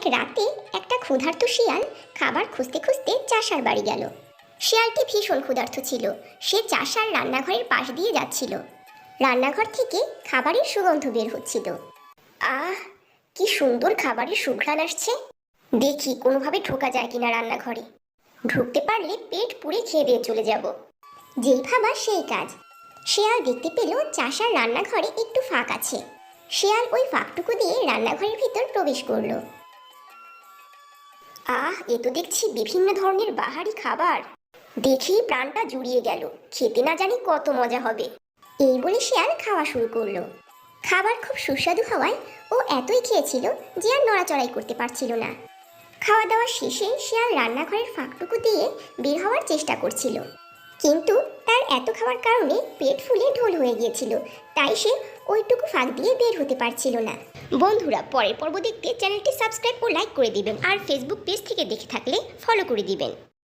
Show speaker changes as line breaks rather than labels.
এক রাতে একটা ক্ষুধার্ত শিয়াল খাবার খুঁজতে খুঁজতে চাষার বাড়ি গেল। শিয়ালটি ভীষণ ক্ষুধার্ত ছিল। সে চাষার রান্নাঘরের পাশ দিয়ে যাচ্ছিল। রান্নাঘর থেকে খাবারের সুগন্ধ বের হচ্ছিল। আহ, কি সুন্দর খাবারের সুঘ্রাণ আসছে। দেখি কোনোভাবে ঢোকা যায় কিনা রান্নাঘরে। ঢুকতে পারলে পেট পুড়ে খেয়ে দিয়ে চলে যাব। যেই ভাবা সেই কাজ। শিয়াল দেখতে পেল চাষার রান্নাঘরে একটু ফাঁক আছে। শিয়াল ওই ফাঁকটুকু দিয়ে রান্নাঘরের ভিতর প্রবেশ করলো। আহ, এ তো দেখছি বিভিন্ন ধরনের বাহারি খাবার। দেখেই প্রাণটা জুড়িয়ে গেল। খেতে না জানি কত মজা হবে। এই বলে শিয়াল খাওয়া শুরু করলো। খাবার খুব সুস্বাদু হওয়ায় ও এতই খেয়েছিল যে আর নড়াচড়াই করতে পারছিল না। খাওয়া দাওয়া শেষে শিয়াল রান্নাঘরের ফাঁকটুকু দিয়ে বের হওয়ার চেষ্টা করছিল, কিন্তু তার এত খাওয়ার কারণে পেট ফুলে ঢোল হয়ে গিয়েছিল। তাই সে ওইটুকু ফাঁক দিয়ে বের হতে পারছিল না। বন্ধুরা, পরের পর্ব দেখতে চ্যানেলটি সাবস্ক্রাইব ও লাইক করে দিবেন, আর ফেসবুক পেজ থেকে দেখে থাকলে ফলো করে দিবেন।